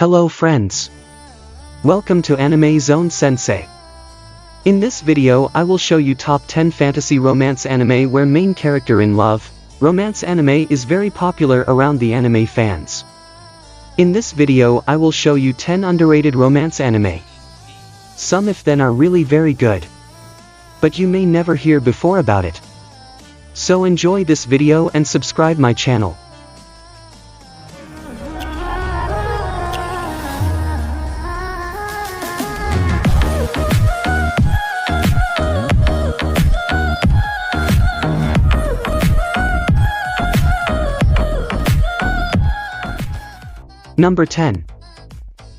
Hello friends. Welcome to Anime Zone Sensei. In this video I will show you top 10 fantasy romance anime where main character in love. Romance anime is very popular around the anime fans. In this video I will show you 10 underrated romance anime. Some if then are really very good, but you may never hear before about it. So enjoy this video and subscribe my channel. Number 10.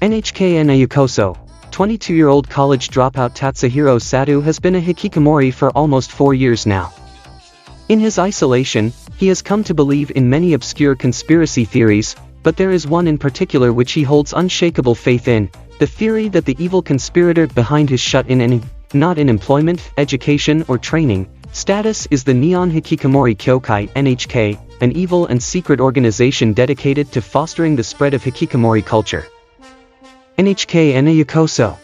NHK Ni Youkoso. 22-year-old college dropout Tatsuhiro Sato has been a hikikomori for almost 4 years now. In his isolation, he has come to believe in many obscure conspiracy theories, but there is one in particular which he holds unshakable faith in, the theory that the evil conspirator behind his shut-in not in employment, education or training, status is the Neon Hikikomori Kyokai (NHK), an evil and secret organization dedicated to fostering the spread of hikikomori culture. NHK Ni Youkoso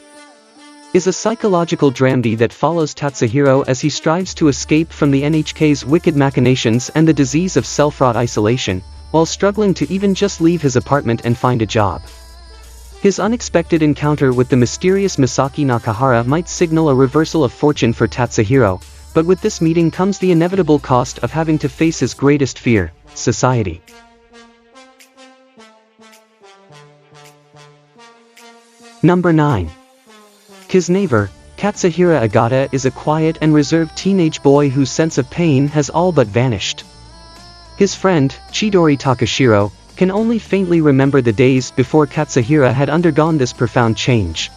is a psychological dramedy that follows Tatsuhiro as he strives to escape from the NHK's wicked machinations and the disease of self-wrought isolation, while struggling to even just leave his apartment and find a job. His unexpected encounter with the mysterious Misaki Nakahara might signal a reversal of fortune for Tatsuhiro, but with this meeting comes the inevitable cost of having to face his greatest fear, society. Number 9. Kiznaiver. Katsuhira Agata is a quiet and reserved teenage boy whose sense of pain has all but vanished. His friend, Chidori Takashiro, can only faintly remember the days before Katsuhira had undergone this profound change.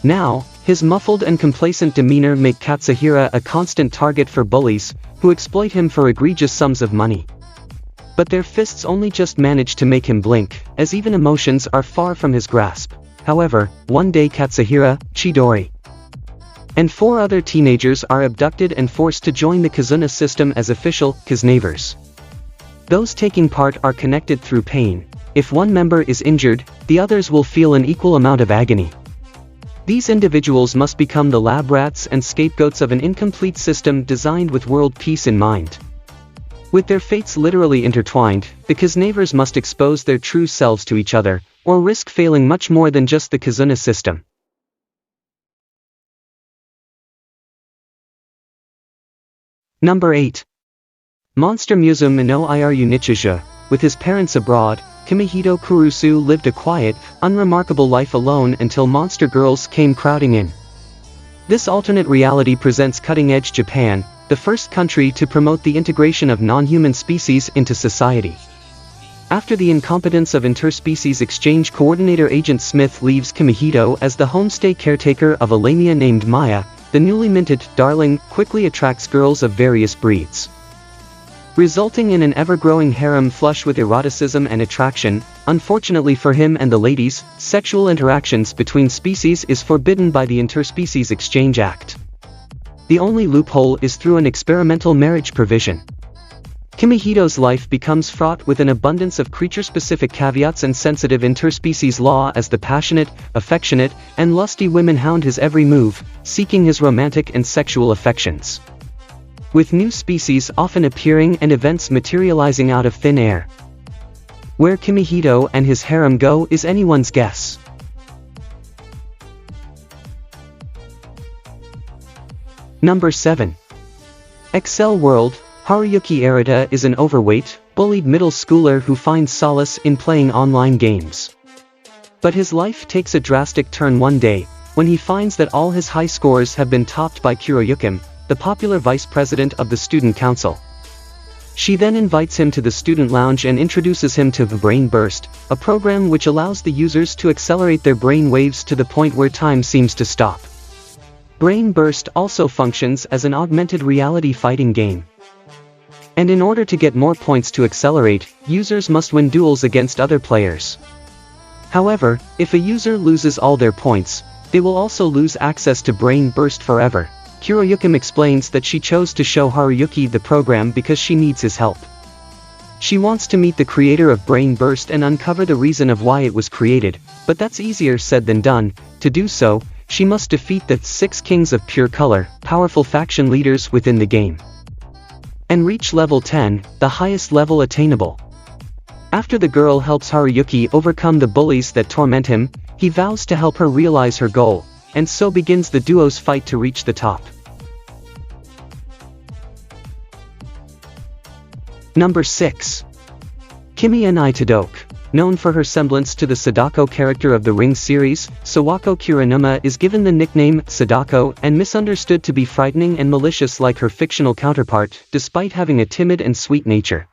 Now, his muffled and complacent demeanor make Katsuhira a constant target for bullies, who exploit him for egregious sums of money. But their fists only just manage to make him blink, as even emotions are far from his grasp. However, one day Katsuhira, Chidori, and 4 other teenagers are abducted and forced to join the Kizuna system as official Kiznaivers. Those taking part are connected through pain. If one member is injured, the others will feel an equal amount of agony. These individuals must become the lab rats and scapegoats of an incomplete system designed with world peace in mind. With their fates literally intertwined, the Kiznaivers must expose their true selves to each other, or risk failing much more than just the Kizuna system. Number 8. Monster Musume no Iru Nichijou. With his parents abroad, Kimihito Kurusu lived a quiet, unremarkable life alone until monster girls came crowding in. This alternate reality presents cutting-edge Japan, the first country to promote the integration of non-human species into society. After the incompetence of interspecies exchange coordinator Agent Smith leaves Kimihito as the homestay caretaker of a lamia named Maya, the newly minted darling quickly attracts girls of various breeds, resulting in an ever-growing harem flush with eroticism and attraction. Unfortunately for him and the ladies, sexual interactions between species is forbidden by the Interspecies Exchange Act. The only loophole is through an experimental marriage provision. Kimihito's life becomes fraught with an abundance of creature-specific caveats and sensitive interspecies law as the passionate, affectionate, and lusty women hound his every move, seeking his romantic and sexual affections, with new species often appearing and events materializing out of thin air. Where Kimihito and his harem go is anyone's guess. Number 7. Accel World. Haruyuki Arata is an overweight, bullied middle schooler who finds solace in playing online games. But his life takes a drastic turn one day, when he finds that all his high scores have been topped by Kuroyukim, the popular vice president of the student council. She then invites him to the student lounge and introduces him to the Brain Burst, a program which allows the users to accelerate their brain waves to the point where time seems to stop. Brain Burst also functions as an augmented reality fighting game. And in order to get more points to accelerate, users must win duels against other players. However, if a user loses all their points, they will also lose access to Brain Burst forever. Kuroyukim explains that she chose to show Haruyuki the program because she needs his help. She wants to meet the creator of Brain Burst and uncover the reason of why it was created, but that's easier said than done. To do so, she must defeat the 6 kings of pure color, powerful faction leaders within the game, and reach level 10, the highest level attainable. After the girl helps Haruyuki overcome the bullies that torment him, he vows to help her realize her goal, and so begins the duo's fight to reach the top. Number 6. Kimi Ni Todoke. Known for her semblance to the Sadako character of the Ring series, Sawako Kiranuma is given the nickname Sadako and misunderstood to be frightening and malicious like her fictional counterpart, despite having a timid and sweet nature.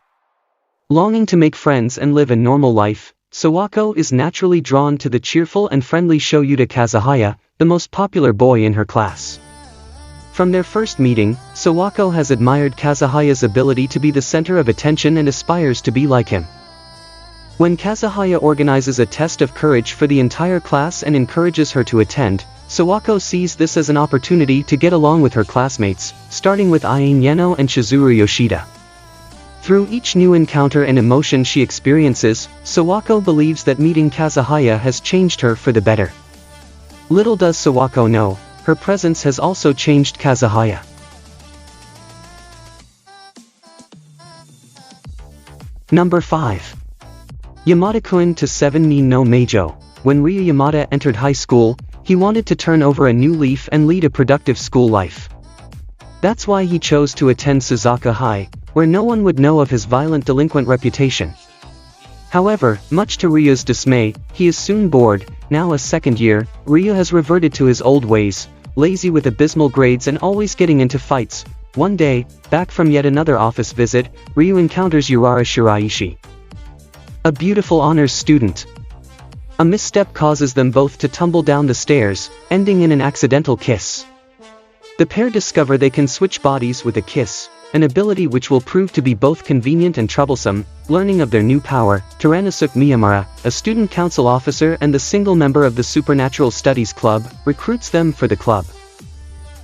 Longing to make friends and live a normal life, Sawako is naturally drawn to the cheerful and friendly Shoyuta Kazuhaya, the most popular boy in her class. From their first meeting, Sawako has admired Kazuhaya's ability to be the center of attention and aspires to be like him. When Kazuhaya organizes a test of courage for the entire class and encourages her to attend, Sawako sees this as an opportunity to get along with her classmates, starting with Ain Yeno and Chizuru Yoshida. Through each new encounter and emotion she experiences, Sawako believes that meeting Kazuhaya has changed her for the better. Little does Sawako know, her presence has also changed Kazuhaya. Number 5. Yamada-Kun To 7 Ni No Majo. When Ryu Yamada entered high school, he wanted to turn over a new leaf and lead a productive school life. That's why he chose to attend Suzaku High, where no one would know of his violent delinquent reputation. However, much to Ryu's dismay, he is soon bored. Now a second year, Ryu has reverted to his old ways, lazy with abysmal grades and always getting into fights. One day, back from yet another office visit, Ryu encounters Urara Shiraishi, a beautiful honors student. A misstep causes them both to tumble down the stairs, ending in an accidental kiss. The pair discover they can switch bodies with a kiss, an ability which will prove to be both convenient and troublesome. Learning of their new power, Teranosuke Miyamura, a student council officer and the single member of the Supernatural Studies Club, recruits them for the club.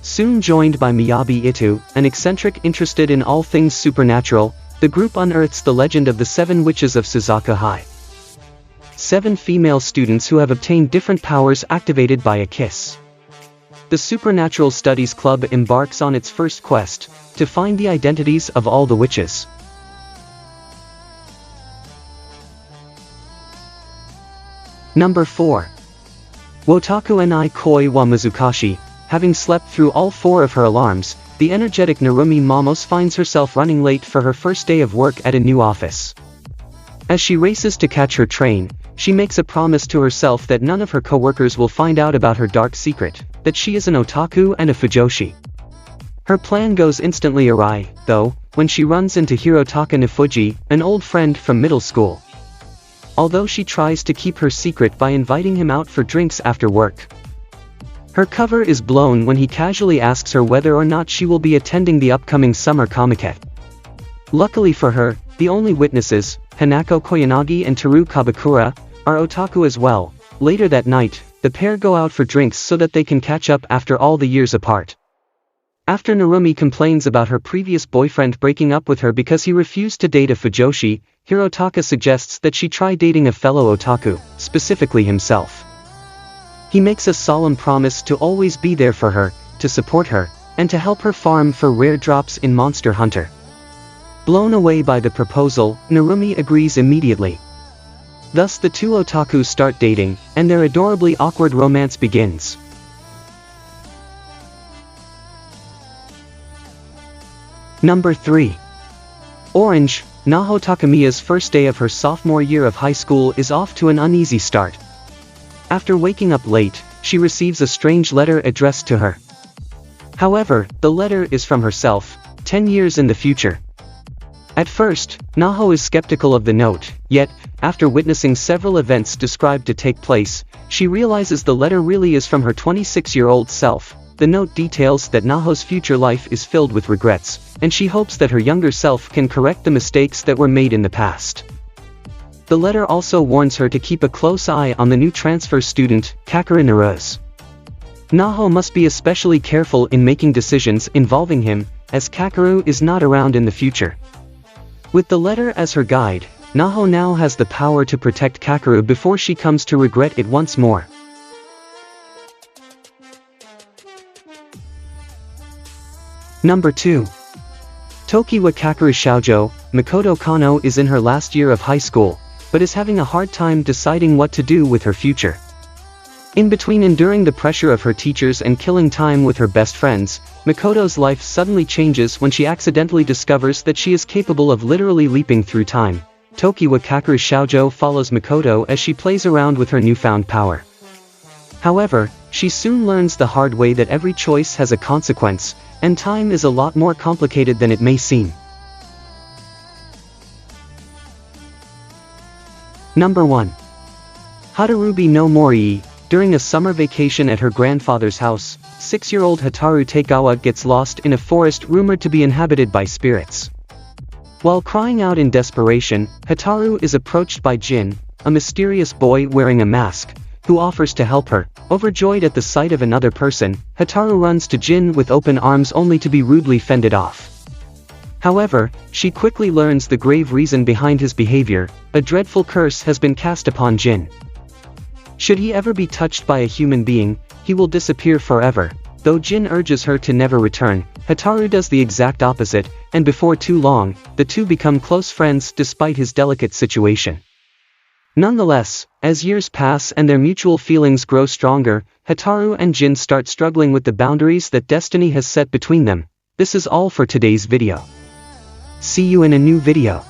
Soon joined by Miyabi Itu, an eccentric interested in all things supernatural, the group unearths the legend of the 7 witches of Suzaku High. 7 female students who have obtained different powers activated by a kiss. The Supernatural Studies Club embarks on its first quest, to find the identities of all the witches. Number 4. Wotaku Ni Koi wa Muzukashii. Having slept through all 4 of her alarms, the energetic Narumi Mamos finds herself running late for her first day of work at a new office. As she races to catch her train, she makes a promise to herself that none of her co-workers will find out about her dark secret, that she is an otaku and a fujoshi. Her plan goes instantly awry, though, when she runs into Hirotaka Nifuji, an old friend from middle school. Although she tries to keep her secret by inviting him out for drinks after work, her cover is blown when he casually asks her whether or not she will be attending the upcoming summer Comiket. Luckily for her, the only witnesses, Hanako Koyanagi and Teru Kabakura, are otaku as well. Later that night, the pair go out for drinks so that they can catch up after all the years apart. After Narumi complains about her previous boyfriend breaking up with her because he refused to date a fujoshi, Hirotaka suggests that she try dating a fellow otaku, specifically himself. He makes a solemn promise to always be there for her, to support her, and to help her farm for rare drops in Monster Hunter. Blown away by the proposal, Narumi agrees immediately. Thus the 2 otakus start dating, and their adorably awkward romance begins. Number 3. Orange. Naho Takamiya's first day of her sophomore year of high school is off to an uneasy start. After waking up late, she receives a strange letter addressed to her. However, the letter is from herself, 10 years in the future. At first, Naho is skeptical of the note, yet, after witnessing several events described to take place, she realizes the letter really is from her 26-year-old self. The note details that Naho's future life is filled with regrets, and she hopes that her younger self can correct the mistakes that were made in the past. The letter also warns her to keep a close eye on the new transfer student, Kakeru Naruze. Naho must be especially careful in making decisions involving him, as Kakeru is not around in the future. With the letter as her guide, Naho now has the power to protect Kakeru before she comes to regret it once more. Number 2. Toki wa Kakeru Shoujo. Makoto Kano is in her last year of high school, but is having a hard time deciding what to do with her future. In between enduring the pressure of her teachers and killing time with her best friends, Makoto's life suddenly changes when she accidentally discovers that she is capable of literally leaping through time. Toki wa Kakeru Shoujo follows Makoto as she plays around with her newfound power. However, she soon learns the hard way that every choice has a consequence, and time is a lot more complicated than it may seem. Number 1. Hotarubi No Mori E. During a summer vacation at her grandfather's house, 6-year-old Hotaru Takegawa gets lost in a forest rumored to be inhabited by spirits. While crying out in desperation, Hotaru is approached by Jin, a mysterious boy wearing a mask, who offers to help her. Overjoyed at the sight of another person, Hotaru runs to Jin with open arms only to be rudely fended off. However, she quickly learns the grave reason behind his behavior. A dreadful curse has been cast upon Jin. Should he ever be touched by a human being, he will disappear forever. Though Jin urges her to never return, Hotaru does the exact opposite, and before too long, the two become close friends despite his delicate situation. Nonetheless, as years pass and their mutual feelings grow stronger, Hotaru and Jin start struggling with the boundaries that destiny has set between them. This is all for today's video. See you in a new video.